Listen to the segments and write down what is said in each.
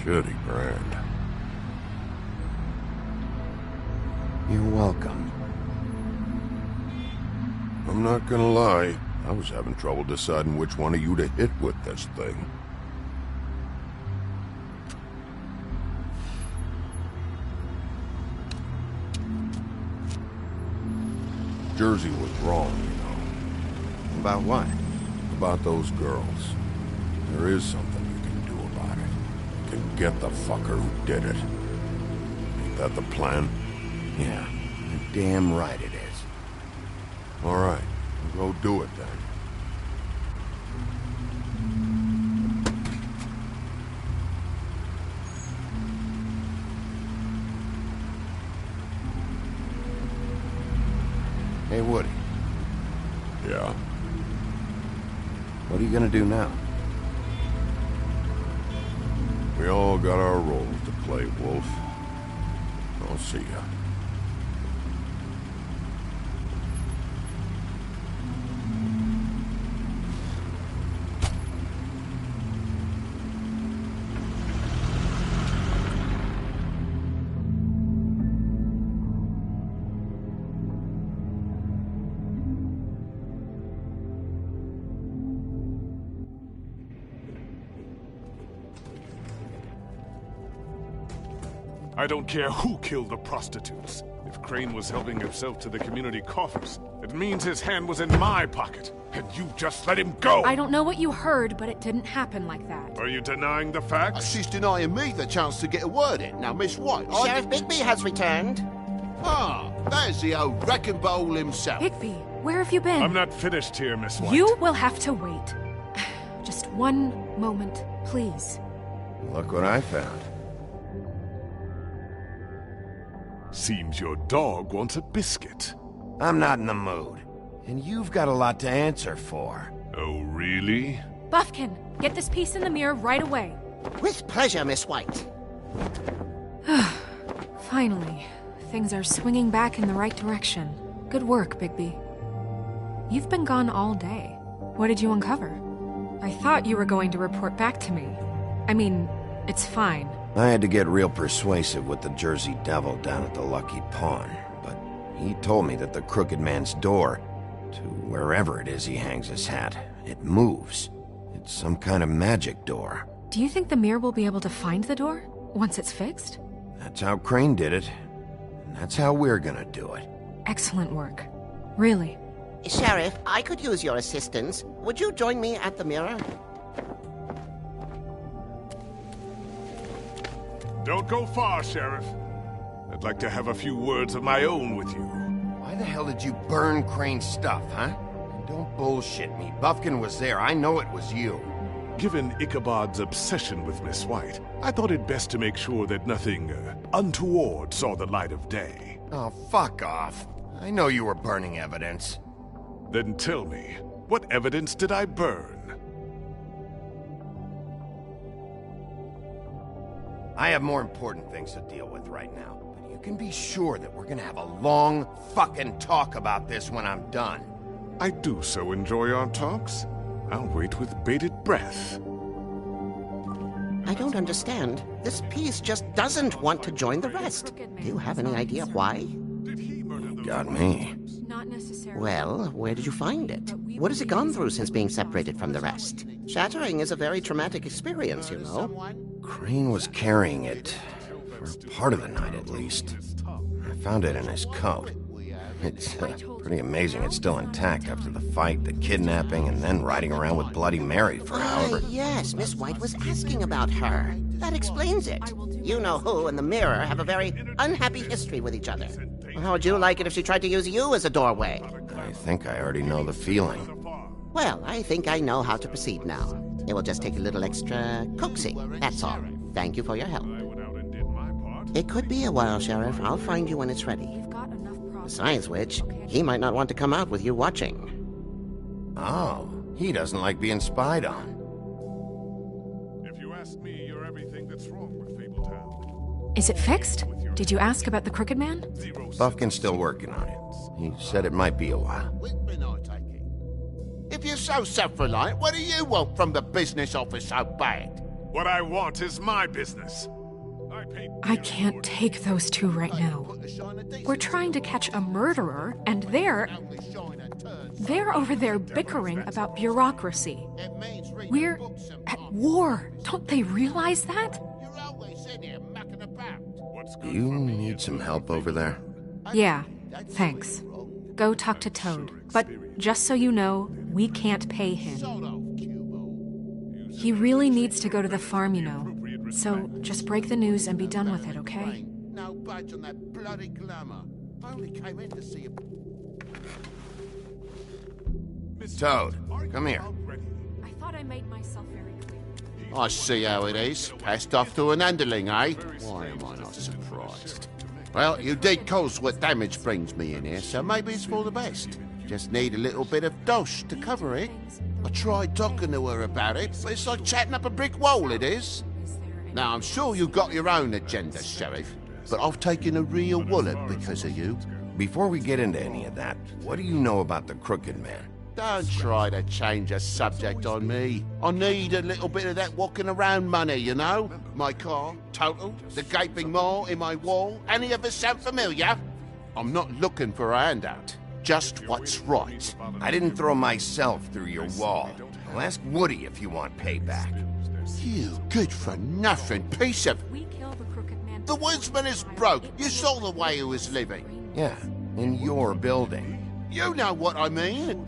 Shitty brand. You're welcome. I'm not gonna lie, I was having trouble deciding which one of you to hit with this thing. Jersey was wrong, you know. About what? About those girls. There is something you can do about it. You can get the fucker who did it. Ain't that the plan? Yeah, you're damn right it is. All right, we'll go do it then. Hey, Woody. Yeah? What are you gonna do now? We all got our roles to play, Wolf. I'll see ya. I don't care who killed the prostitutes. If Crane was helping himself to the community coffers, it means his hand was in my pocket, and you just let him go! I don't know what you heard, but it didn't happen like that. Are you denying the facts? She's denying me the chance to get a word in. Now, Miss White, Sheriff Bigby has returned. Ah, there's the old wrecking bowl himself. Bigby, where have you been? I'm not finished here, Miss White. You will have to wait. Just one moment, please. Look what I found. Seems your dog wants a biscuit. I'm not in the mood. And you've got a lot to answer for. Oh, really? Buffkin, get this piece in the mirror right away. With pleasure, Miss White. Finally, things are swinging back in the right direction. Good work, Bigby. You've been gone all day. What did you uncover? I thought you were going to report back to me. I mean, it's fine. I had to get real persuasive with the Jersey Devil down at the Lucky Pawn, but he told me that the Crooked Man's door, to wherever it is he hangs his hat, it moves. It's some kind of magic door. Do you think the mirror will be able to find the door once it's fixed? That's how Crane did it, and that's how we're gonna do it. Excellent work. Really. Sheriff, I could use your assistance. Would you join me at the mirror? Don't go far, Sheriff. I'd like to have a few words of my own with you. Why the hell did you burn Crane's stuff, huh? And don't bullshit me. Buffkin was there. I know it was you. Given Ichabod's obsession with Miss White, I thought it best to make sure that nothing untoward saw the light of day. Oh, fuck off. I know you were burning evidence. Then tell me, what evidence did I burn? I have more important things to deal with right now, but you can be sure that we're gonna have a long fucking talk about this when I'm done. I do so enjoy our talks. I'll wait with bated breath. I don't understand. This piece just doesn't want to join the rest. Do you have any idea why? Got me. Not necessarily. Well, where did you find it? What has it gone through since being separated from the rest? Shattering is a very traumatic experience, you know. Crane was carrying it, for part of the night at least. I found it in his coat. It's pretty amazing it's still intact after the fight, the kidnapping, and then riding around with Bloody Mary for however... Yes, Miss White was asking about her. That explains it. You know who and the mirror have a very unhappy history with each other. How would you like it if she tried to use you as a doorway? I think I already know the feeling. Well, I think I know how to proceed now. It will just take a little extra coaxing, that's all. Thank you for your help. It could be a while, Sheriff. I'll find you when it's ready. Besides which, he might not want to come out with you watching. Oh, he doesn't like being spied on. If you ask me, you're everything that's wrong with Fabletown. Is it fixed? Did you ask about the Crooked Man? Buffkin's still working on it. He said it might be a while. If you're so self-reliant, what do you want from the business office so bad? What I want is my business. I can't take those two right now. We're trying to catch a murderer, and they're over there bickering about bureaucracy. We're at war. Don't they realize that? You need some help over there? Yeah, thanks. Go talk to Toad. But just so you know, we can't pay him. He really needs to go to the farm, you know. So just break the news and be done with it, okay? No budge on that bloody glamour. I only came in to see Toad, come here. I thought I made myself very clear. I see how it is. Passed off to an underling, eh? Why am I not surprised? Well, you did cause what damage brings me in here, so maybe it's for the best. Just need a little bit of dosh to cover it. I tried talking to her about it, but it's like chatting up a brick wall, it is. Now, I'm sure you've got your own agenda, Sheriff, but I've taken a real wallet because of you. Before we get into any of that, what do you know about the Crooked Man? Don't try to change the subject on me. I need a little bit of that walking around money, you know? My car, totaled, the gaping maw in my wall. Any of us sound familiar? I'm not looking for a handout. Just what's right. I didn't throw myself through your wall. I'll ask Woody if you want payback. You good-for-nothing piece of... We kill the Crooked Man. The woodsman is broke. You saw the way he was living. Yeah, in your building. You know what I mean.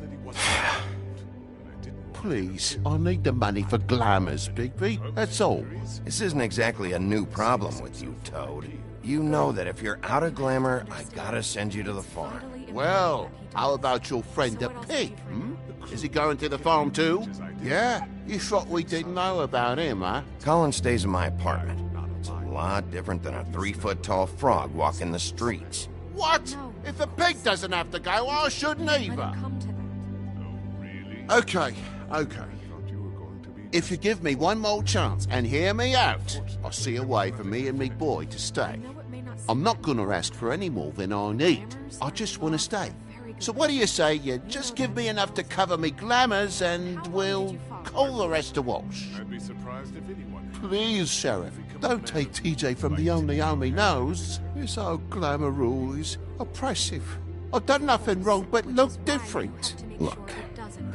Please, I need the money for glamours, Bigby. That's all. This isn't exactly a new problem with you, Toad. You know that if you're out of glamour, I gotta send you to the farm. Well, how about your friend the pig, hmm? Is he going to the farm too? Yeah? You thought we didn't know about him, huh? Colin stays in my apartment. It's a lot different than a 3-foot-tall frog walking the streets. What? If the pig doesn't have to go, I shouldn't Let it either. come to that. Okay. If you give me one more chance and hear me out, I'll see a way for me and me boy to stay. I'm not gonna ask for any more than I need. I just want to stay. So what do you say you just give me enough to cover me glamours and we'll call the rest a wash? I'd be surprised if anyone... Please, Sheriff, don't take TJ from the only arm he knows. This old glamour rule is oppressive. I've done nothing wrong but look different. Look,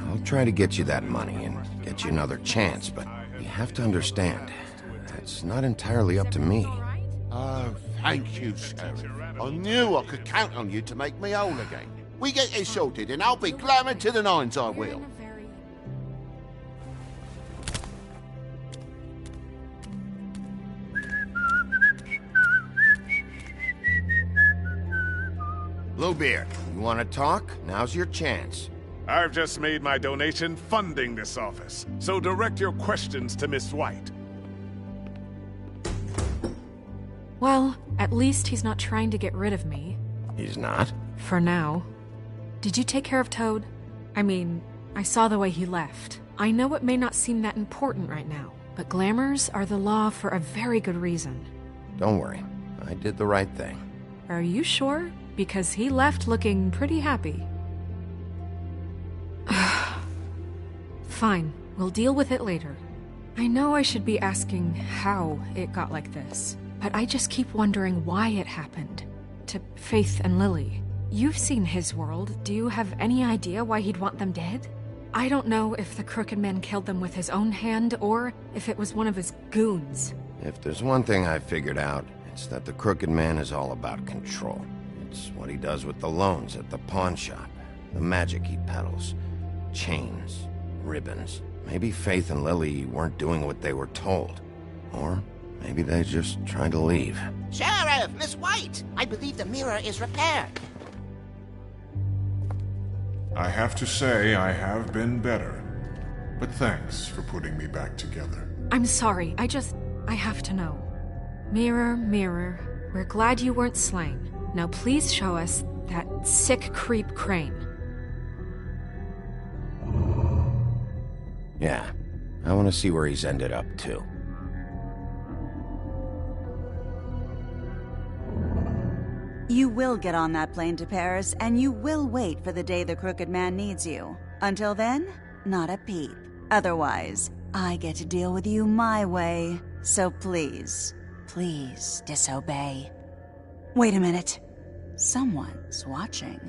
I'll try to get you that money and get you another chance, but you have to understand, it's not entirely up to me. Oh, thank you, Sheriff. I knew I could count on you to make me whole again. We get it sorted and I'll be glamour to the nines, I will. Bluebeard, you want to talk? Now's your chance. I've just made my donation funding this office, so direct your questions to Miss White. Well, at least he's not trying to get rid of me. He's not? For now. Did you take care of Toad? I mean, I saw the way he left. I know it may not seem that important right now, but glamours are the law for a very good reason. Don't worry, I did the right thing. Are you sure? Because he left looking pretty happy. Fine, we'll deal with it later. I know I should be asking how it got like this, but I just keep wondering why it happened. To Faith and Lily. You've seen his world. Do you have any idea why he'd want them dead? I don't know if the Crooked Man killed them with his own hand or if it was one of his goons. If there's one thing I've figured out, it's that the Crooked Man is all about control. It's what he does with the loans at the pawn shop, the magic he peddles, chains, ribbons. Maybe Faith and Lily weren't doing what they were told. Or maybe they just tried to leave. Sheriff, Miss White, I believe the mirror is repaired. I have to say I have been better. But thanks for putting me back together. I'm sorry, I have to know. Mirror, mirror, we're glad you weren't slain. Now please show us that sick creep Crane. Yeah, I want to see where he's ended up, too. You will get on that plane to Paris, and you will wait for the day the Crooked Man needs you. Until then, not a peep. Otherwise, I get to deal with you my way, so please, please disobey. Wait a minute. Someone's watching.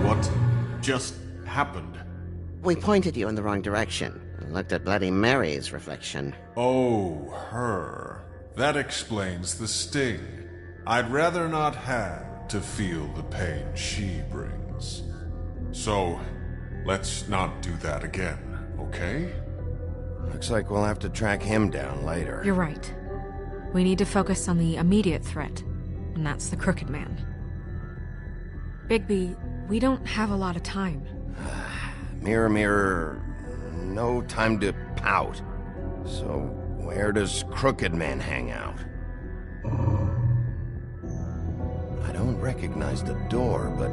What just happened? We pointed you in the wrong direction and looked at Bloody Mary's reflection. Oh, her. That explains the sting. I'd rather not have to feel the pain she brings. So, let's not do that again, okay? Looks like we'll have to track him down later. You're right. We need to focus on the immediate threat, and that's the Crooked Man. Bigby, we don't have a lot of time. Mirror, mirror, no time to pout. So, where does Crooked Man hang out? I don't recognize the door, but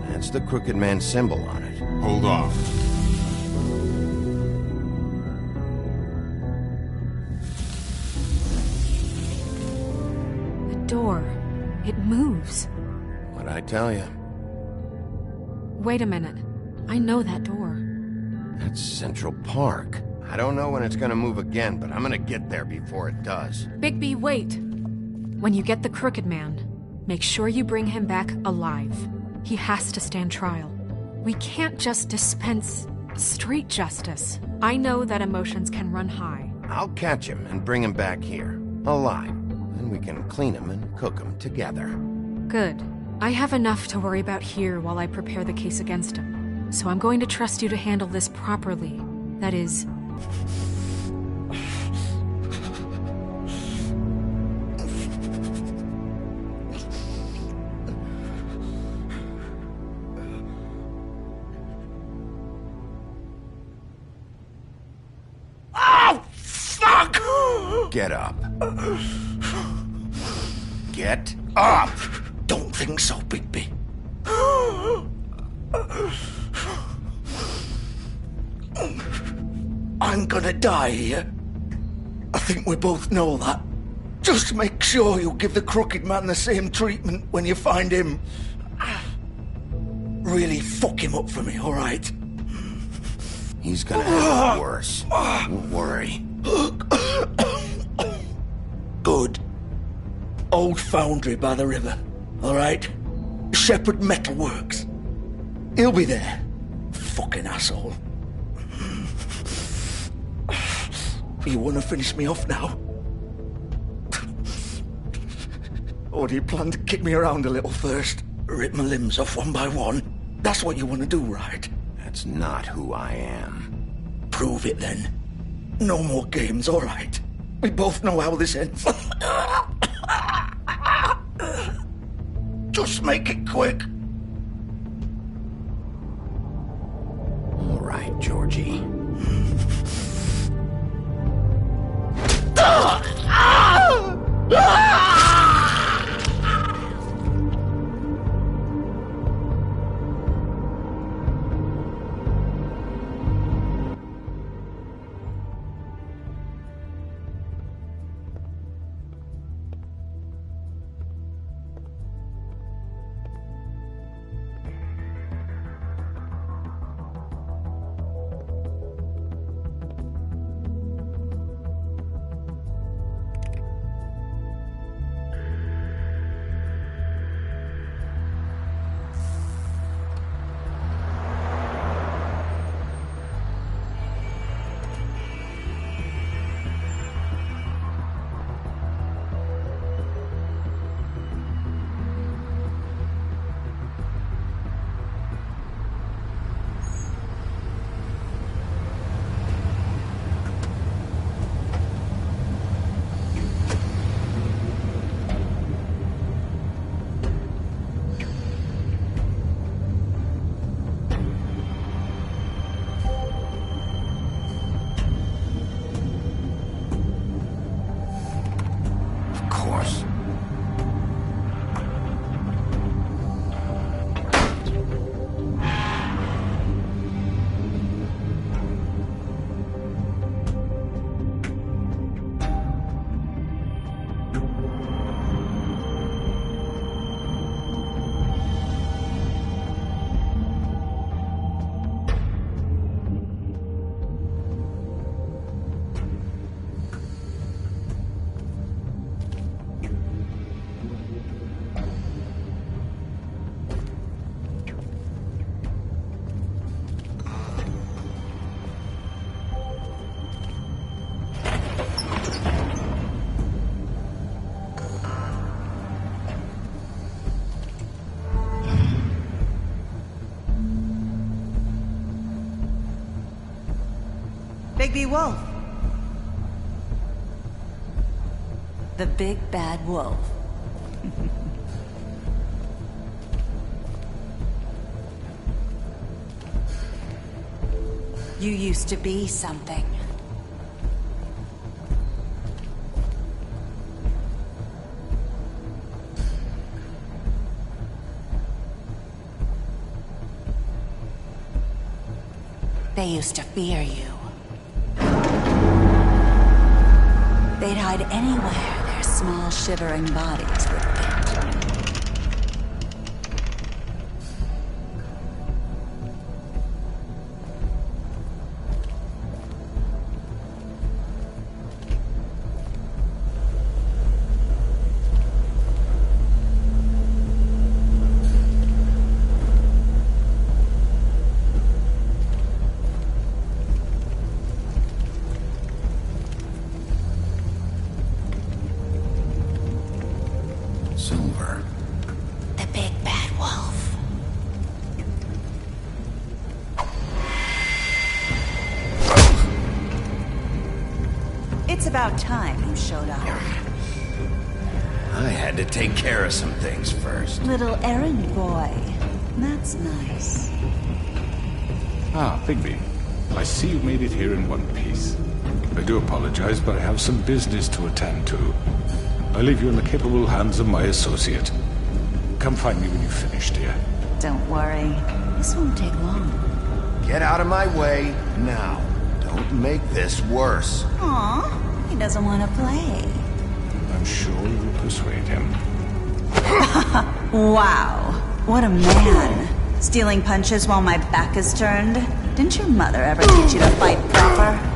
that's the Crooked Man symbol on it. Hold on. The door. It moves. What'd I tell you? Wait a minute. I know that door. That's Central Park. I don't know when it's gonna move again, but I'm gonna get there before it does. Bigby, wait! When you get the Crooked Man, make sure you bring him back alive. He has to stand trial. We can't just dispense street justice. I know that emotions can run high. I'll catch him and bring him back here, alive. Then we can clean him and cook him together. Good. I have enough to worry about here while I prepare the case against him. So I'm going to trust you to handle this properly. That is... Get up. Get up! Don't think so, Bigby. I'm gonna die here. I think we both know that. Just make sure you give the Crooked Man the same treatment when you find him. Really fuck him up for me, alright? He's gonna have it worse. Don't worry. Good. Old foundry by the river, alright? Shepherd Metalworks. He'll be there. Fucking asshole. You wanna finish me off now? Or do you plan to kick me around a little first? Rip my limbs off one by one? That's what you wanna do, right? That's not who I am. Prove it then. No more games, alright? We both know how this ends. Just make it quick. All right, Georgie. Bigby Wolf. The big bad wolf. You used to be something. They used to fear you. They'd hide anywhere their small, shivering bodies would fit. Silver. The big bad wolf. It's about time you showed up. I had to take care of some things first. Little errand boy. That's nice. Ah, Bigby. I see you made it here in one piece. I do apologize, but I have some business to attend to. I leave you in the capable hands of my associate. Come find me when you've finished, dear. Don't worry. This won't take long. Get out of my way now. Don't make this worse. Aw, he doesn't want to play. I'm sure you'll persuade him. Wow. What a man. Stealing punches while my back is turned? Didn't your mother ever teach you to fight proper?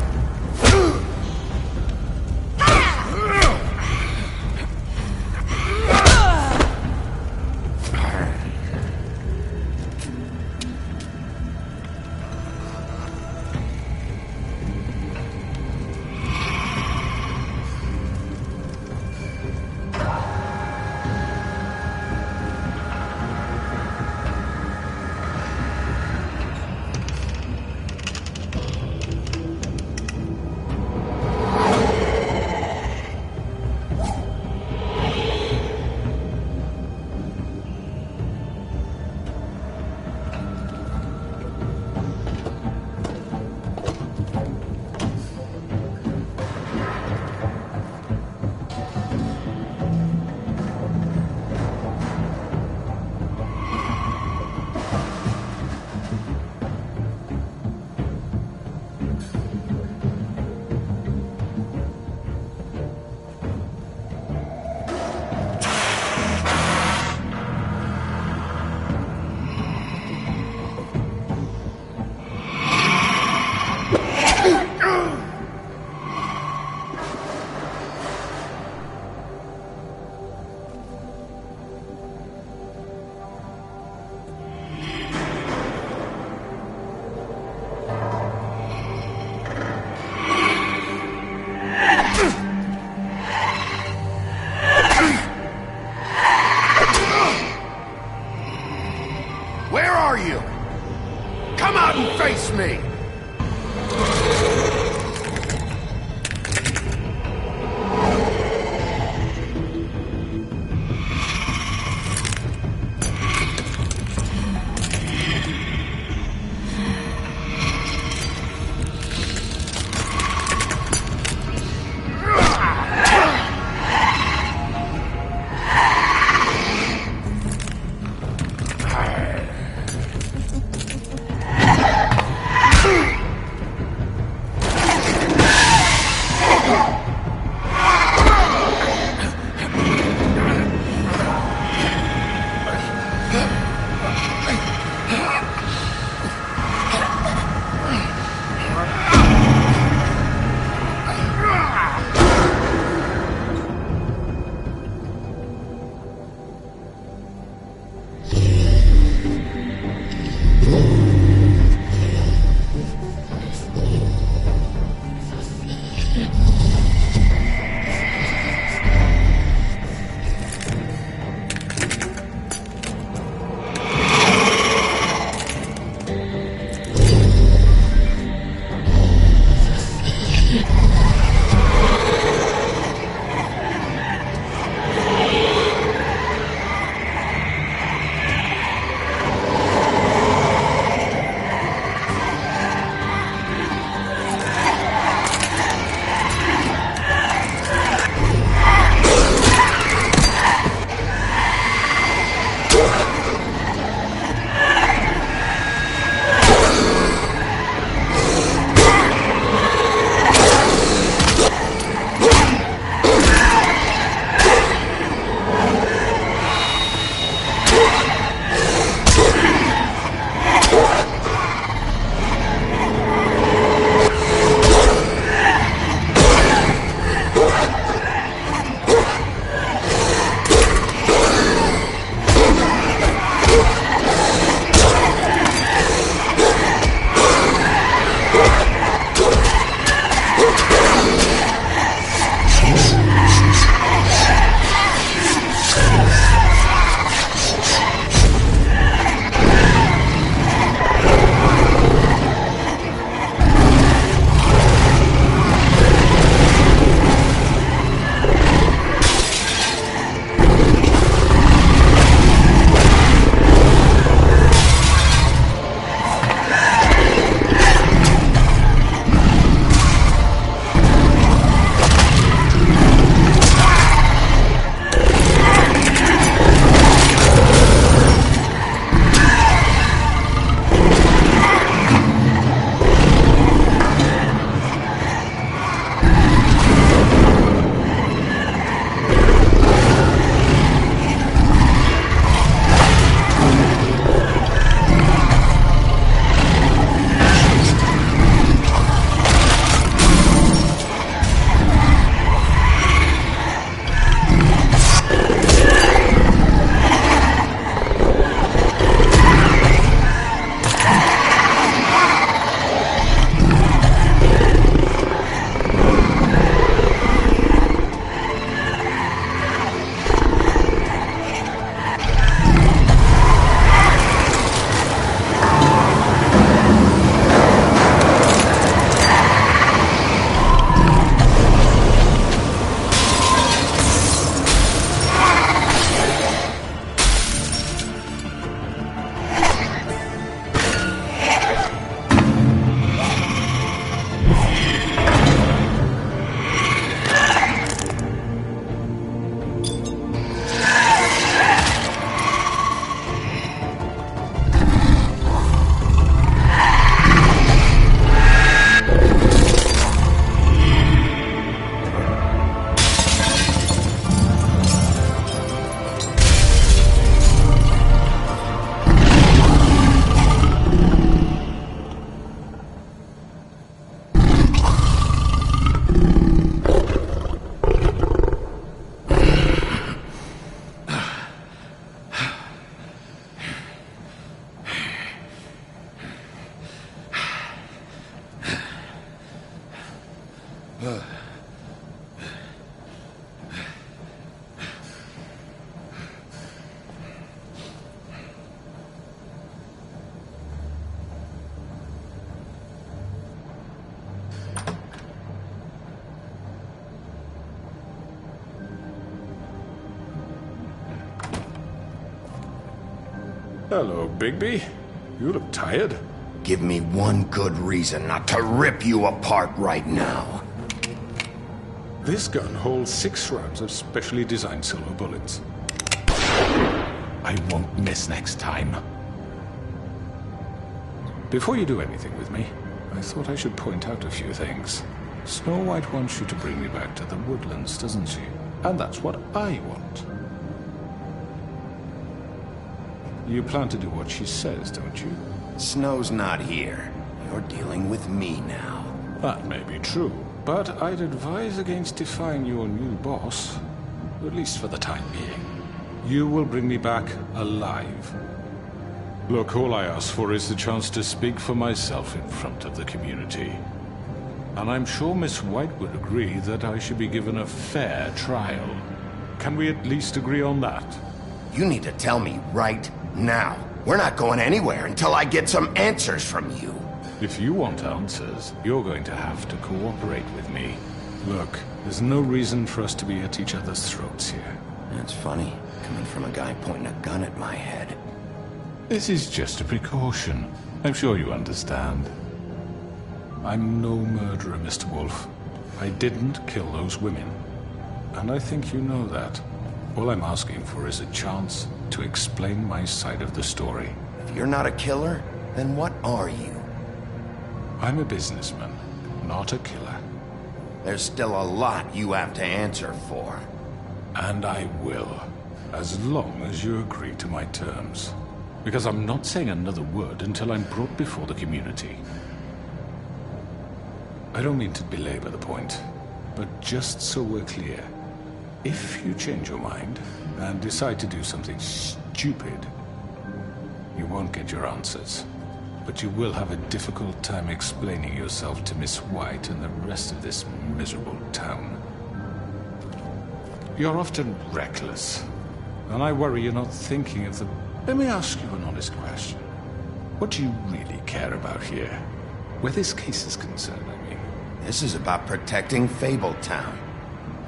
Where are you? Come out and face me! Hello, Bigby. You look tired. Give me one good reason not to rip you apart right now. This gun holds 6 rounds of specially designed silver bullets. I won't miss next time. Before you do anything with me, I thought I should point out a few things. Snow White wants you to bring me back to the woodlands, doesn't she? And that's what I want. You plan to do what she says, don't you? Snow's not here. You're dealing with me now. That may be true, but I'd advise against defying your new boss, at least for the time being. You will bring me back alive. Look, all I ask for is the chance to speak for myself in front of the community. And I'm sure Miss White would agree that I should be given a fair trial. Can we at least agree on that? You need to tell me right now. We're not going anywhere until I get some answers from you. If you want answers, you're going to have to cooperate with me. Look, there's no reason for us to be at each other's throats here. That's funny, coming from a guy pointing a gun at my head. This is just a precaution. I'm sure you understand. I'm no murderer, Mr. Wolf. I didn't kill those women. And I think you know that. All I'm asking for is a chance to explain my side of the story. If you're not a killer, then what are you? I'm a businessman, not a killer. There's still a lot you have to answer for. And I will, as long as you agree to my terms. Because I'm not saying another word until I'm brought before the community. I don't mean to belabor the point, but just so we're clear, if you change your mind and decide to do something stupid, you won't get your answers. But you will have a difficult time explaining yourself to Miss White and the rest of this miserable town. You're often reckless, and I worry you're not thinking of the... Let me ask you an honest question. What do you really care about here? Where this case is concerned, I mean. This is about protecting Fabletown.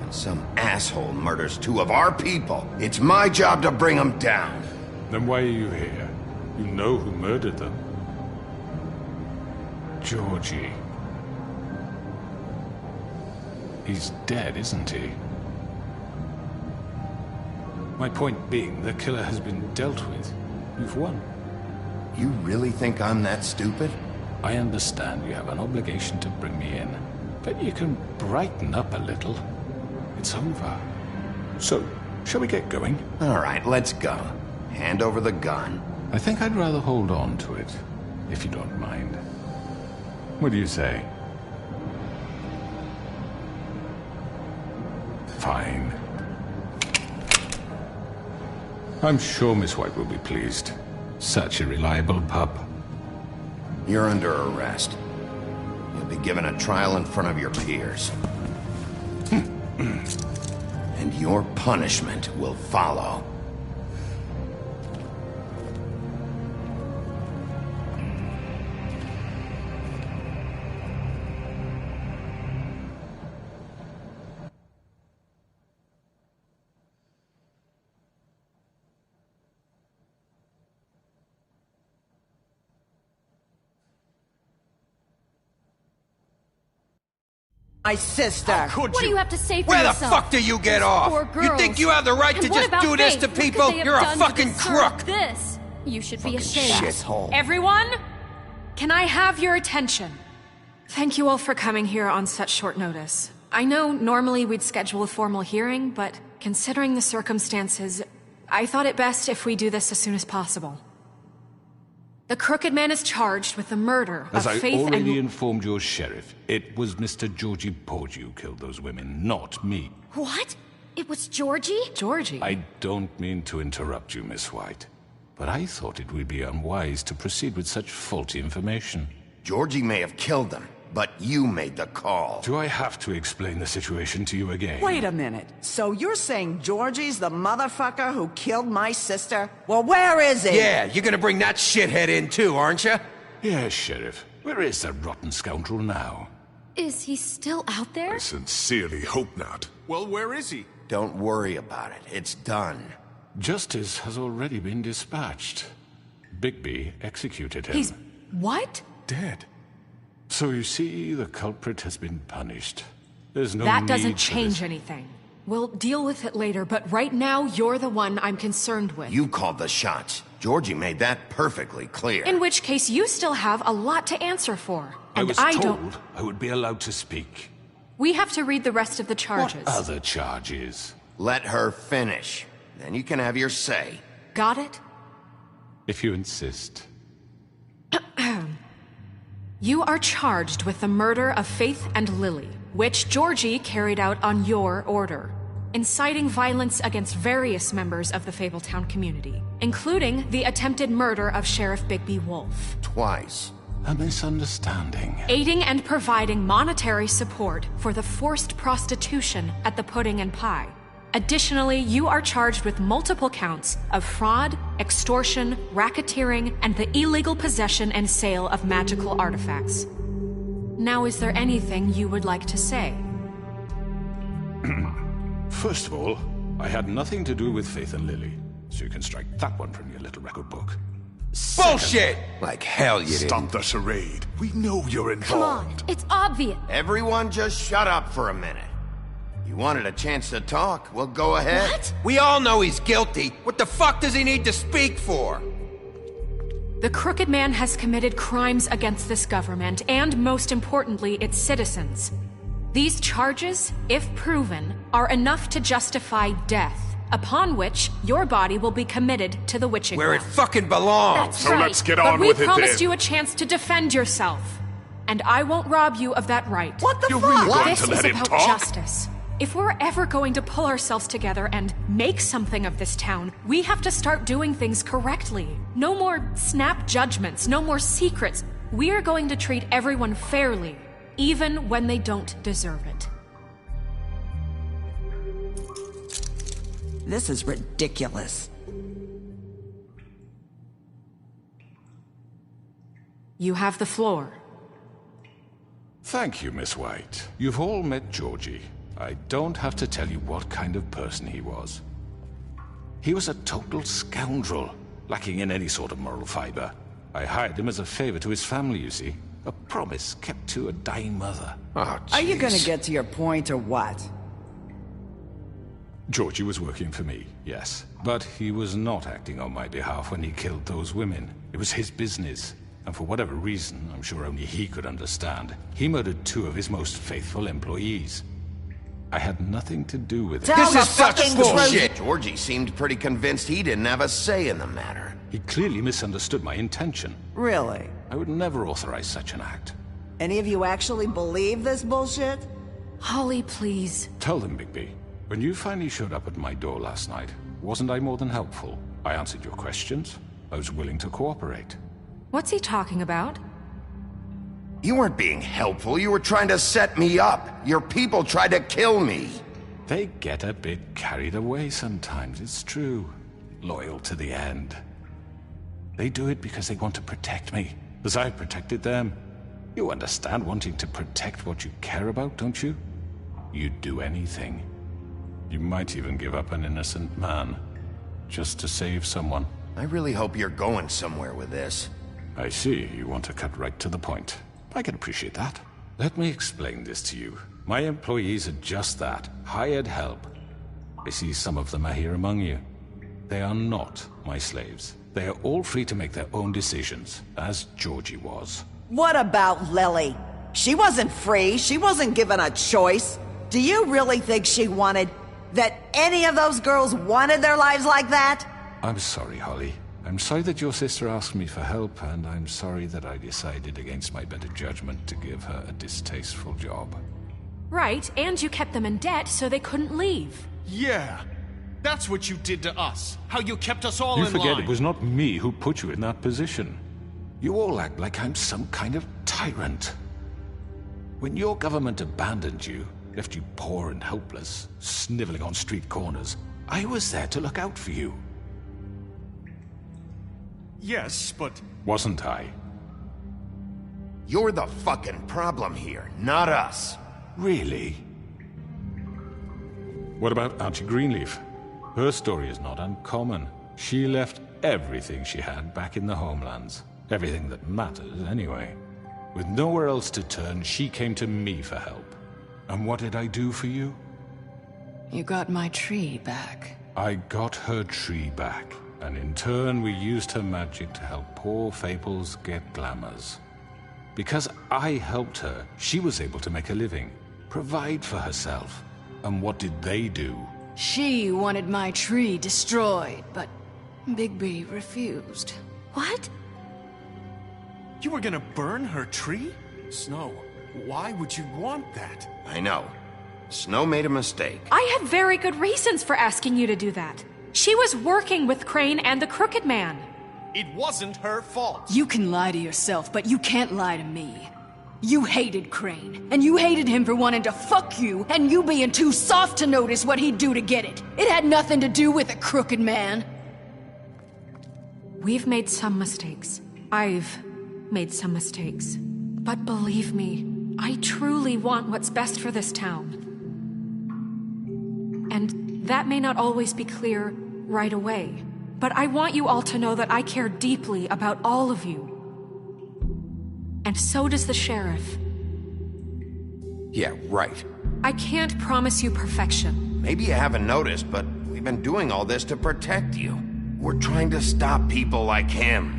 And some asshole murders 2 of our people. It's my job to bring them down. Then why are you here? You know who murdered them. Georgie. He's dead, isn't he? My point being, the killer has been dealt with. You've won. You really think I'm that stupid? I understand you have an obligation to bring me in, but you can brighten up a little. It's over. So, shall we get going? All right, let's go. Hand over the gun. I think I'd rather hold on to it, if you don't mind. What do you say? Fine. I'm sure Miss White will be pleased. Such a reliable pup. You're under arrest. You'll be given a trial in front of your peers. And your punishment will follow. My sister. What do you have to say for Where yourself? the fuck do you get off? You think you have the right to just do this to people? You're a fucking crook. This. You should be ashamed. Shithole. Everyone, can I have your attention? Thank you all for coming here on such short notice. I know normally we'd schedule a formal hearing, but considering the circumstances, I thought it best if we do this as soon as possible. The Crooked Man is charged with the murder of Faith. As I Faith already and... informed your sheriff, it was Mr. Georgie Porgy who killed those women, not me. What? It was Georgie? Georgie? I don't mean to interrupt you, Miss White, but I thought it would be unwise to proceed with such faulty information. Georgie may have killed them, but you made the call. Do I have to explain the situation to you again? Wait a minute. So you're saying Georgie's the motherfucker who killed my sister? Well, where is he? Yeah, you're gonna bring that shithead in too, aren't you? Yes, Sheriff. Where is that rotten scoundrel now? Is he still out there? I sincerely hope not. Well, where is he? Don't worry about it. It's done. Justice has already been dispatched. Bigby executed him. He's... what? Dead. So you see, the culprit has been punished. There's no That need doesn't for change this. anything. We'll deal with it later, but right now, you're the one I'm concerned with. You called the shots. Georgie made that perfectly clear. In which case, you still have a lot to answer for. I And was I told don't... I would be allowed to speak. We have to read the rest of the charges. What other charges? Let her finish. Then you can have your say. Got it? If you insist. You are charged with the murder of Faith and Lily, which Georgie carried out on your order, inciting violence against various members of the Fabletown community, including the attempted murder of Sheriff Bigby Wolf. Twice. A misunderstanding. Aiding and providing monetary support for the forced prostitution at the Pudding and Pie. Additionally, you are charged with multiple counts of fraud, extortion, racketeering, and the illegal possession and sale of magical artifacts. Now, is there anything you would like to say? First of all, I had nothing to do with Faith and Lily, so you can strike that one from your little record book. Bullshit! Like hell you didn't. Stop the charade. We know you're Come on, involved. it's obvious. Everyone just shut up for a minute. You wanted a chance to talk? Well, go ahead. What? We all know he's guilty. What the fuck does he need to speak for? The Crooked Man has committed crimes against this government and, most importantly, its citizens. These charges, if proven, are enough to justify death, upon which your body will be committed to the witching Where it well. fucking belongs. So let's get But on we with it then. promised you a chance to defend yourself, and I won't rob you of that right. What the You're fuck? really going This to is let him about talk? justice. If we're ever going to pull ourselves together and make something of this town, we have to start doing things correctly. No more snap judgments, no more secrets. We are going to treat everyone fairly, even when they don't deserve it. This is ridiculous. You have the floor. Thank you, Miss White. You've all met Georgie. I don't have to tell you what kind of person he was. He was a total scoundrel, lacking in any sort of moral fiber. I hired him as a favor to his family, you see. A promise kept to a dying mother. Oh, Are you gonna jeez. get to your point or what? Georgie was working for me, yes. But he was not acting on my behalf when he killed those women. It was his business. And for whatever reason, I'm sure only he could understand, he murdered 2 of his most faithful employees. I had nothing to do with it. Tell This the is such fucking bullshit. truth. Georgie seemed pretty convinced he didn't have a say in the matter. He clearly misunderstood my intention. Really? I would never authorize such an act. Any of you actually believe this bullshit? Holly, please. Tell them, Bigby. When you finally showed up at my door last night, wasn't I more than helpful? I answered your questions. I was willing to cooperate. What's he talking about? You weren't being helpful. You were trying to set me up. Your people tried to kill me. They get a bit carried away sometimes, it's true. Loyal to the end. They do it because they want to protect me, as I protected them. You understand wanting to protect what you care about, don't you? You'd do anything. You might even give up an innocent man, just to save someone. I really hope you're going somewhere with this. I see, you want to cut right to the point. I can appreciate that. Let me explain this to you. My employees are just that, hired help. I see some of them are here among you. They are not my slaves. They are all free to make their own decisions, as Georgie was. What about Lily? She wasn't free. She wasn't given a choice. Do you really think she wanted... that any of those girls wanted their lives like that? I'm sorry, Holly. I'm sorry that your sister asked me for help, and I'm sorry that I decided against my better judgment to give her a distasteful job. Right, and you kept them in debt so they couldn't leave. Yeah. That's what you did to us. How you kept us all You in forget line. it was not me who put you in that position. You all act like I'm some kind of tyrant. When your government abandoned you, left you poor and helpless, sniveling on street corners, I was there to look out for you. Yes, but... Wasn't I? You're the fucking problem here, not us. Really? What about Archie Greenleaf? Her story is not uncommon. She left everything she had back in the homelands. Everything that mattered, anyway. With nowhere else to turn, she came to me for help. And what did I do for you? You got my tree back. I got her tree back, and in turn we used her magic to help poor Faples get glamours. Because I helped her, she was able to make a living, provide for herself. And what did they do? She wanted my tree destroyed, but Bigby refused. What? You were gonna burn her tree? Snow, why would you want that? I know. Snow made a mistake. I had very good reasons for asking you to do that. She was working with Crane and the Crooked Man. It wasn't her fault. You can lie to yourself, but you can't lie to me. You hated Crane, and you hated him for wanting to fuck you, and you being too soft to notice what he'd do to get it. It had nothing to do with a Crooked Man. We've made some mistakes. I've made some mistakes. But believe me, I truly want what's best for this town. And that may not always be clear right away, but I want you all to know that I care deeply about all of you. And so does the sheriff. Yeah, right. I can't promise you perfection. Maybe you haven't noticed, but we've been doing all this to protect you. We're trying to stop people like him.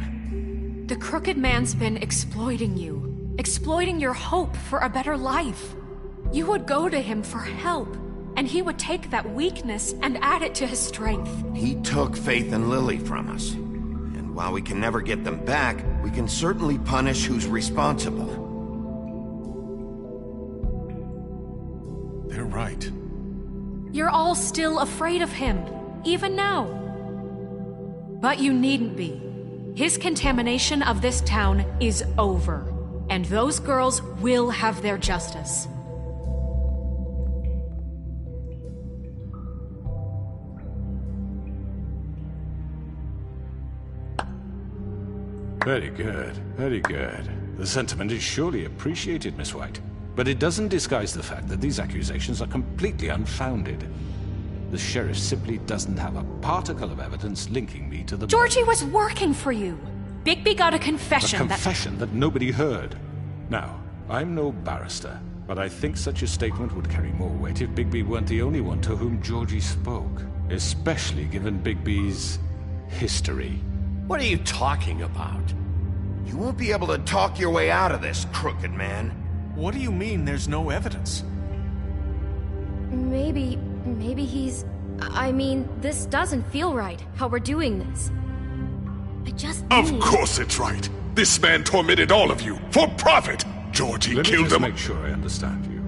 The Crooked Man's been exploiting you. Exploiting your hope for a better life. You would go to him for help, and he would take that weakness and add it to his strength. He took Faith and Lily from us. And while we can never get them back, we can certainly punish who's responsible. They're right. You're all still afraid of him, even now. But you needn't be. His contamination of this town is over, and those girls will have their justice. Very good, very good. The sentiment is surely appreciated, Miss White. But it doesn't disguise the fact that these accusations are completely unfounded. The sheriff simply doesn't have a particle of evidence linking me to the... Georgie was working for you. Bigby got a confession that nobody heard. Now, I'm no barrister, but I think such a statement would carry more weight if Bigby weren't the only one to whom Georgie spoke. Especially given Bigby's history. What are you talking about? You won't be able to talk your way out of this, Crooked Man. What do you mean there's no evidence? Maybe he's... I mean, this doesn't feel right, how we're doing this. I just need... Of course it's right. This man tormented all of you, for profit! Georgie killed him... Let me just make sure I understand you.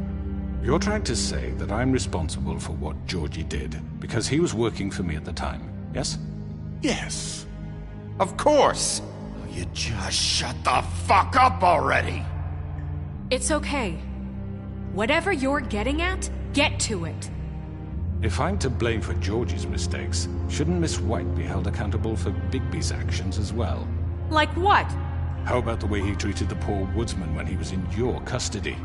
You're trying to say that I'm responsible for what Georgie did, because he was working for me at the time, yes? Yes. Of course! You just shut the fuck up already! It's okay. Whatever you're getting at, get to it. If I'm to blame for Georgie's mistakes, shouldn't Miss White be held accountable for Bigby's actions as well? Like what? How about the way he treated the poor woodsman when he was in your custody?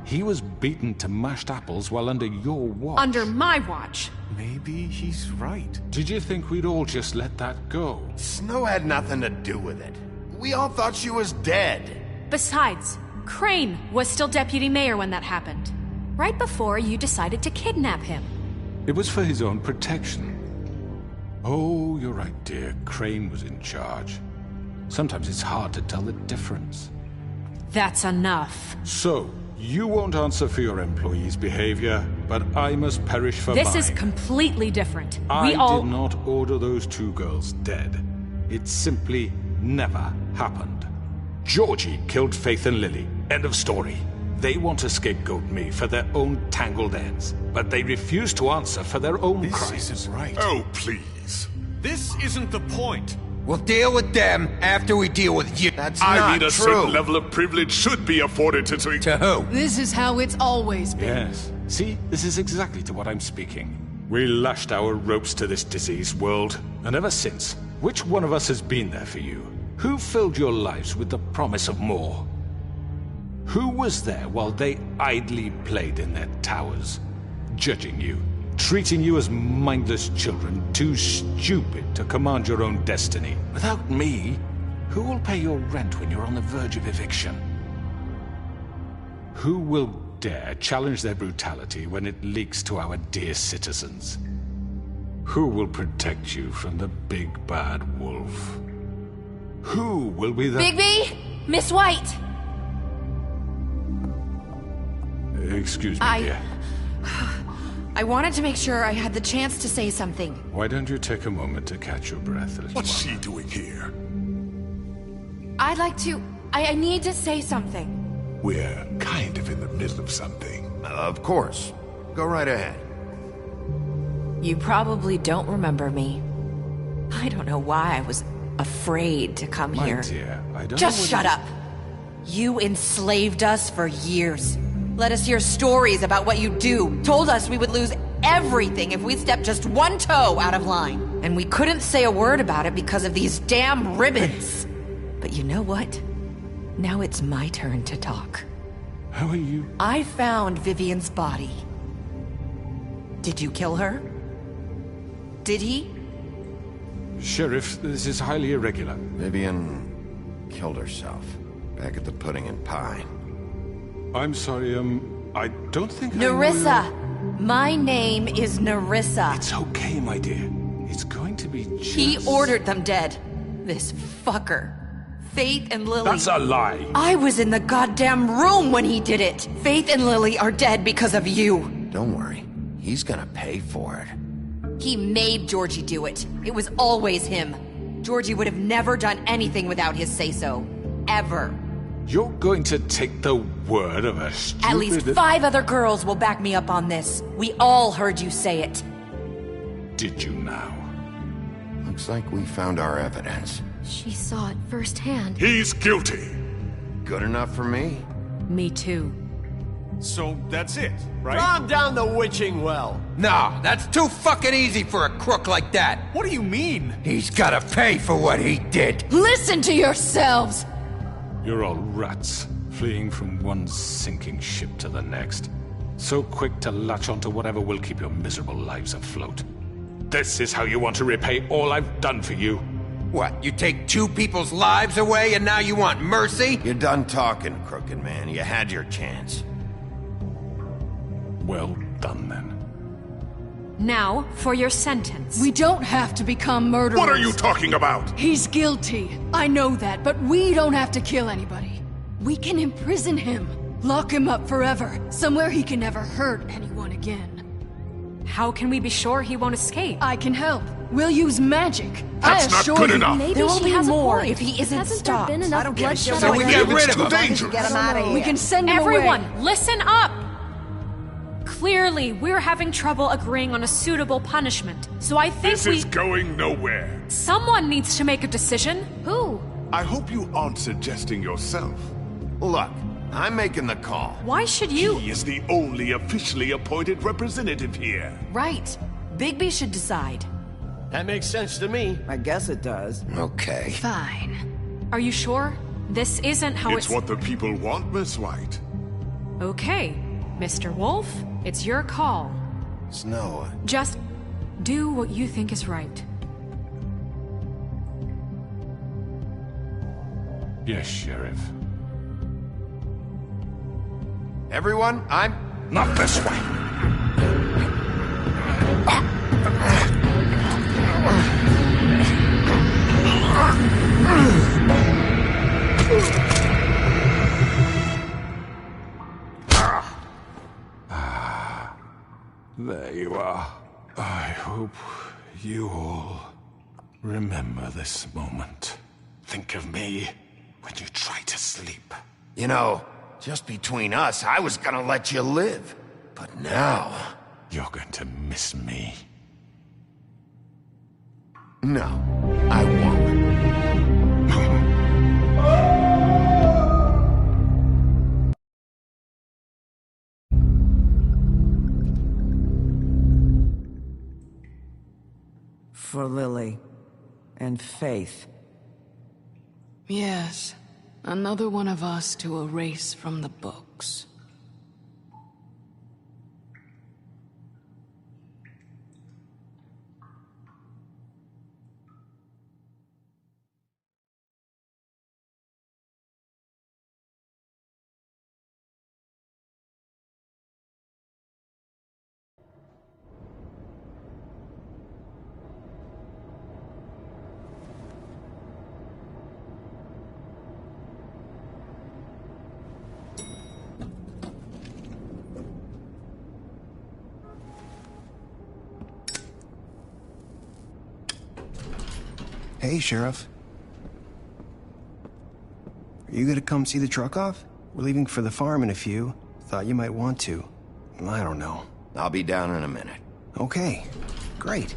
He was beaten to mashed apples while under your watch. Under my watch. Maybe he's right. Did you think we'd all just let that go? Snow had nothing to do with it. We all thought she was dead. Besides, Crane was still deputy mayor when that happened. Right before you decided to kidnap him. It was for his own protection. Oh, you're right, dear. Crane was in charge. Sometimes it's hard to tell the difference. That's enough. So, you won't answer for your employees' behavior, but I must perish for mine. This is completely different. I did not order those two girls dead. It simply never happened. Georgie killed Faith and Lily. End of story. They want to scapegoat me for their own tangled ends, but they refuse to answer for their own crimes. This isn't right. Oh, please. This isn't the point. We'll deal with them after we deal with you. That's I not mean, a true. certain level of privilege should be afforded to To who? This is how it's always been. Yes. See, this is exactly to what I'm speaking. We lashed our ropes to this diseased world, and ever since, which one of us has been there for you? Who filled your lives with the promise of more? Who was there while they idly played in their towers, judging you, treating you as mindless children, too stupid to command your own destiny? Without me, who will pay your rent when you're on the verge of eviction? Who will dare challenge their brutality when it leaks to our dear citizens? Who will protect you from the big bad wolf? Who will be the— Bigby! Miss White! Excuse me, dear. I wanted to make sure I had the chance to say something. Why don't you take a moment to catch your breath? What's she doing here? I'd like to... I need to say something. We're kind of in the middle of something. Of course. Go right ahead. You probably don't remember me. I don't know why I was afraid to come My here. dear, I don't Just know what shut up. You enslaved us for years. Let us hear stories about what you do. Told us we would lose everything if we stepped just one toe out of line. And we couldn't say a word about it because of these damn ribbons. But you know what? Now it's my turn to talk. How are you? I found Vivian's body. Did you kill her? Did he? Sheriff, this is highly irregular. Vivian killed herself back at the Pudding and Pie. I'm sorry, I don't think Nerissa! My name is Nerissa. It's okay, my dear. It's going to be just... He ordered them dead. This fucker. Faith and Lily... That's a lie! I was in the goddamn room when he did it! Faith and Lily are dead because of you! Don't worry. He's gonna pay for it. He made Georgie do it. It was always him. Georgie would have never done anything without his say-so. Ever. You're going to take the word of a stupid... At least 5 other girls will back me up on this. We all heard you say it. Did you now? Looks like we found our evidence. She saw it firsthand. He's guilty. Good enough for me? Me too. So that's it, right? Calm down the witching well. No, that's too fucking easy for a crook like that. What do you mean? He's gotta pay for what he did. Listen to yourselves! You're all rats, fleeing from one sinking ship to the next. So quick to latch onto whatever will keep your miserable lives afloat. This is how you want to repay all I've done for you. What, you take 2 people's lives away and now you want mercy? You're done talking, crooked man. You had your chance. Well done, then. Now, for your sentence. We don't have to become murderers. What are you talking about? He's guilty. I know that, but we don't have to kill anybody. We can imprison him. Lock him up forever. Somewhere he can never hurt anyone again. How can we be sure he won't escape? I can help. We'll use magic. That's not good enough. Maybe there will be more if he isn't Hasn't stopped. there been enough bloodshed? So we get rid of him. Dangerous. Get him out of here. We can send him Everyone, away. listen up! Clearly, we're having trouble agreeing on a suitable punishment, so I think This is going nowhere. Someone needs to make a decision. Who? I hope you aren't suggesting yourself. Look, I'm making the call. Why should you? He is the only officially appointed representative here. Right. Bigby should decide. That makes sense to me. I guess it does. Okay. Fine. Are you sure? This isn't how It's what the people want, Miss White. Okay, Mr. Wolf, it's your call. Snow. Just do what you think is right. Yes, Sheriff. Everyone, I'm... Not this way! There you are. I hope you all remember this moment. Think of me when you try to sleep. You know, just between us, I was gonna let you live. But now... You're going to miss me. No, I won't. For Lily. And Faith. Yes. Another one of us to erase from the books. Hey, Sheriff. Are you gonna come see the truck off? We're leaving for the farm in a few. Thought you might want to. I don't know. I'll be down in a minute. Okay, great.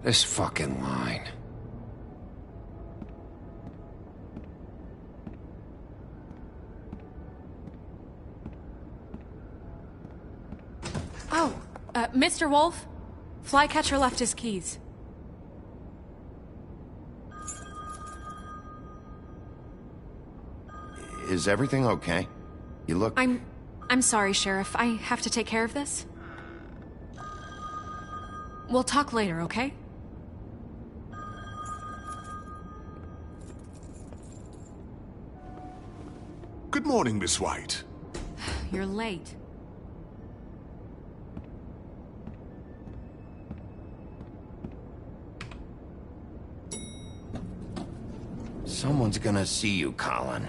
This fucking line. Oh, Mr. Wolf? Flycatcher left his keys. Is everything okay? You look... I'm sorry, Sheriff. I have to take care of this. We'll talk later, okay? Good morning, Miss White. You're late. Someone's gonna see you, Colin.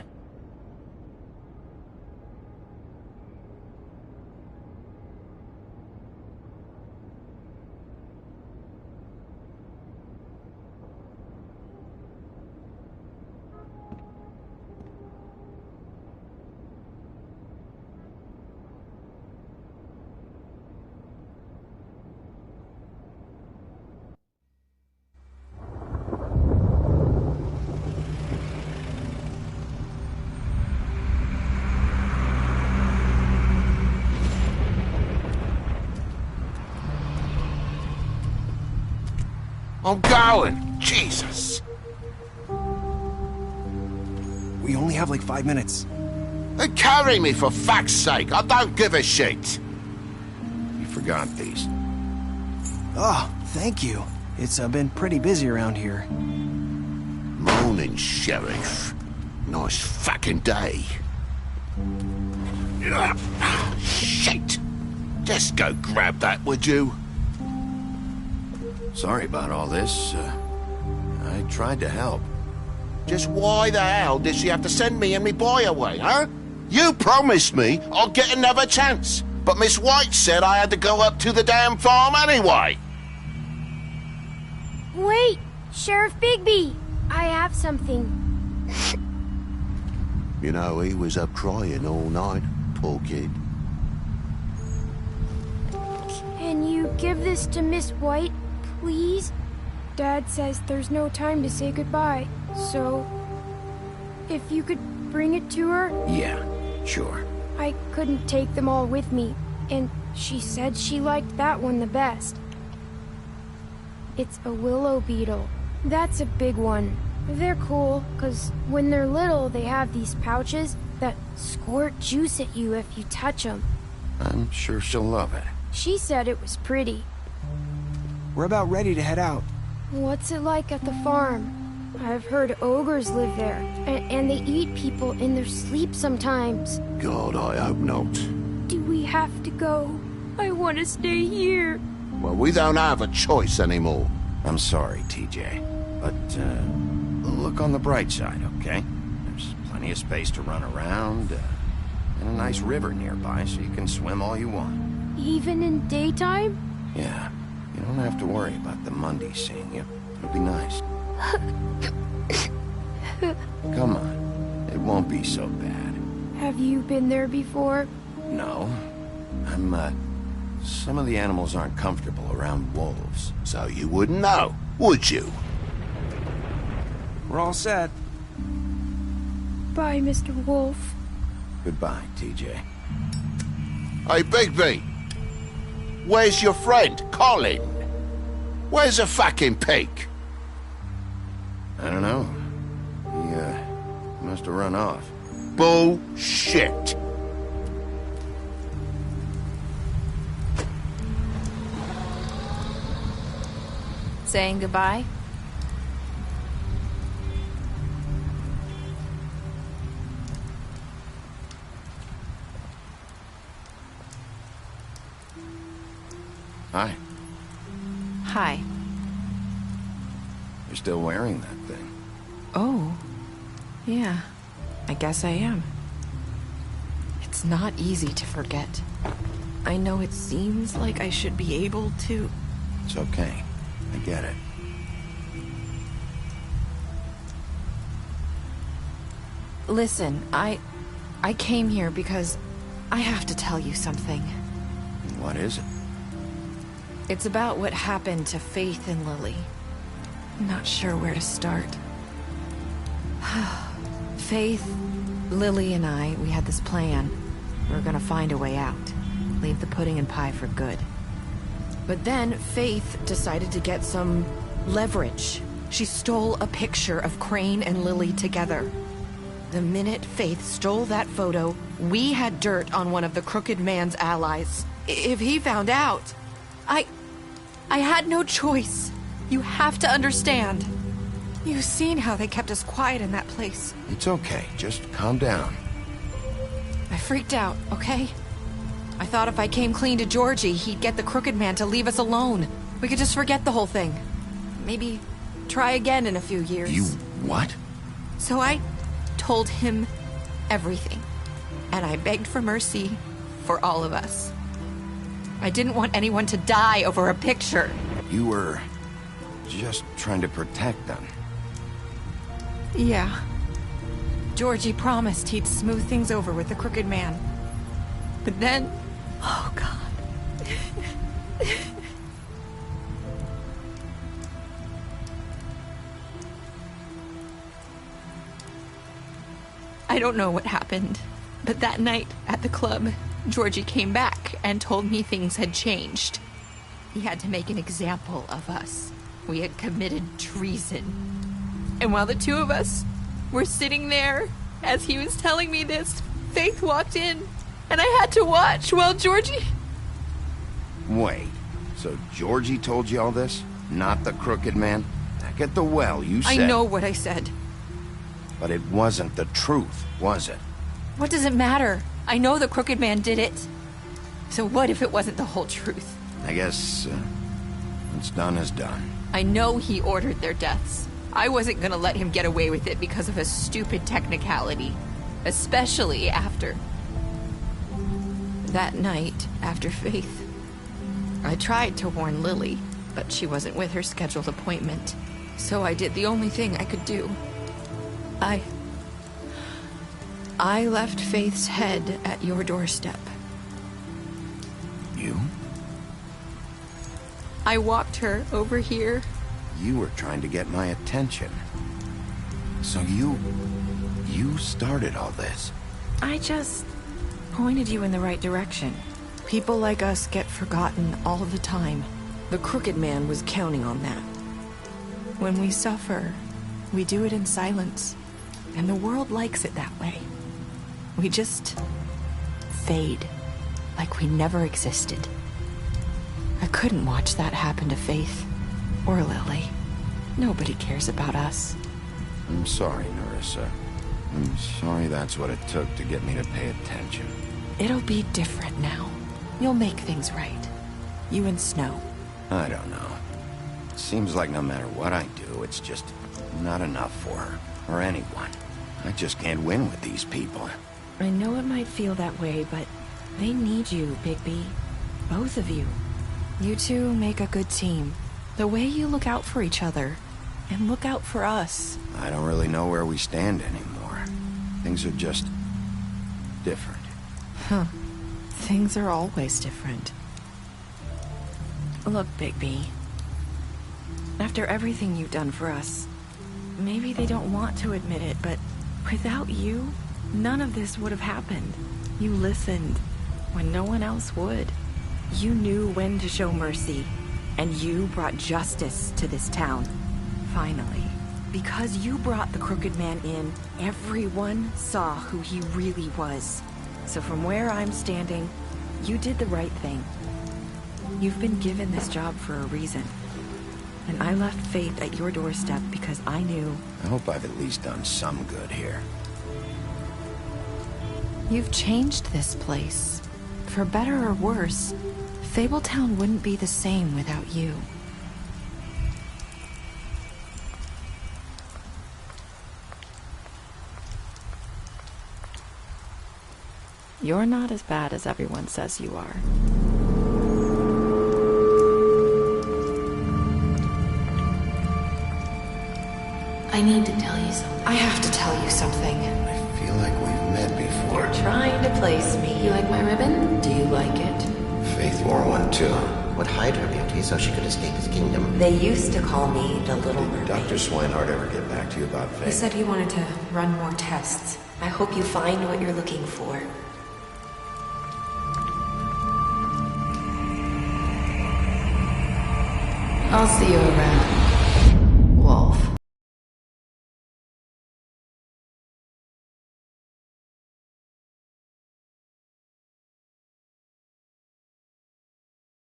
I'm going! Jesus! We only have like 5 minutes. Then carry me, for fuck's sake! I don't give a shit! You forgot these. Oh, thank you. It's been pretty busy around here. Morning, Sheriff. Nice fucking day. Shit! Just go grab that, would you? Sorry about all this. I tried to help. Just why the hell did she have to send me and me boy away, huh? You promised me I'd get another chance, but Miss White said I had to go up to the damn farm anyway. Wait, Sheriff Bigby, I have something. You know, he was up crying all night, poor kid. Can you give this to Miss White? Please? Dad says there's no time to say goodbye, so... if you could bring it to her? Yeah, sure. I couldn't take them all with me, and she said she liked that one the best. It's a willow beetle. That's a big one. They're cool, 'cause when they're little, they have these pouches that squirt juice at you if you touch them. I'm sure she'll love it. She said it was pretty. We're about ready to head out. What's it like at the farm? I've heard ogres live there, and they eat people in their sleep sometimes. God, I hope not. Do we have to go? I want to stay here. Well, we don't have a choice anymore. I'm sorry, TJ, but look on the bright side, okay? There's plenty of space to run around, and a nice river nearby, so you can swim all you want. Even in daytime? Yeah. You don't have to worry about the Mundy seeing you. It'll be nice. Come on. It won't be so bad. Have you been there before? No. Some of the animals aren't comfortable around wolves. So you wouldn't know, would you? We're all set. Bye, Mr. Wolf. Goodbye, TJ. Hey, Bigby. Where's your friend, Colin? Where's the fucking pig? I don't know. He must have run off. Bullshit. Saying goodbye? Hi. Hi. You're still wearing that thing. Oh. Yeah. I guess I am. It's not easy to forget. I know it seems like I should be able to... It's okay. I get it. Listen, I came here because I have to tell you something. What is it? It's about what happened to Faith and Lily. I'm not sure where to start. Faith, Lily, and I, we had this plan. We were gonna find a way out. Leave the pudding and pie for good. But then Faith decided to get some leverage. She stole a picture of Crane and Lily together. The minute Faith stole that photo, we had dirt on one of the Crooked Man's allies. If he found out, I had no choice. You have to understand. You've seen how they kept us quiet in that place. It's okay. Just calm down. I freaked out, okay? I thought if I came clean to Georgie, he'd get the Crooked Man to leave us alone. We could just forget the whole thing. Maybe try again in a few years. You what? So I told him everything. And I begged for mercy for all of us. I didn't want anyone to die over a picture. You were just trying to protect them. Yeah. Georgie promised he'd smooth things over with the Crooked Man. But then... Oh, God. I don't know what happened, but that night at the club, Georgie came back and told me things had changed. He had to make an example of us. We had committed treason. And while the two of us were sitting there, as he was telling me this, Faith walked in, and I had to watch while Georgie... Wait, so Georgie told you all this? Not the Crooked Man? Back at the well, you said... I know what I said. But it wasn't the truth, was it? What does it matter? I know the Crooked Man did it. So what if it wasn't the whole truth? I guess, what's done is done. I know he ordered their deaths. I wasn't gonna let him get away with it because of a stupid technicality. Especially after... that night, after Faith. I tried to warn Lily, but she wasn't with her scheduled appointment. So I did the only thing I could do. I left Faith's head at your doorstep. You? I walked her over here. You were trying to get my attention. So you started all this. I just pointed you in the right direction. People like us get forgotten all the time. The Crooked Man was counting on that. When we suffer, we do it in silence. And the world likes it that way. We just fade, like we never existed. I couldn't watch that happen to Faith, or Lily. Nobody cares about us. I'm sorry, Nerissa. I'm sorry that's what it took to get me to pay attention. It'll be different now. You'll make things right. You and Snow. I don't know. It seems like no matter what I do, it's just not enough for her, or anyone. I just can't win with these people. I know it might feel that way, but they need you, Bigby. Both of you. You two make a good team. The way you look out for each other, and look out for us. I don't really know where we stand anymore. Things are just... different. Huh. Things are always different. Look, Bigby. After everything you've done for us, maybe they don't want to admit it, but without you, none of this would have happened. You listened when no one else would. You knew when to show mercy, and you brought justice to this town. Finally. Because you brought the Crooked Man in, everyone saw who he really was. So from where I'm standing, you did the right thing. You've been given this job for a reason. And I left Faith at your doorstep because I knew... I hope I've at least done some good here. You've changed this place. For better or worse, Fabletown wouldn't be the same without you. You're not as bad as everyone says you are. I need to tell you something. I have to tell you something. I feel like we've met before. You're trying to place me. You like my ribbon? Do you like it? Faith wore one too. Would hide her beauty so she could escape his kingdom. They used to call me the Little Mermaid. Did Dr. Swinehart ever get back to you about Faith? He said he wanted to run more tests. I hope you find what you're looking for. I'll see you around.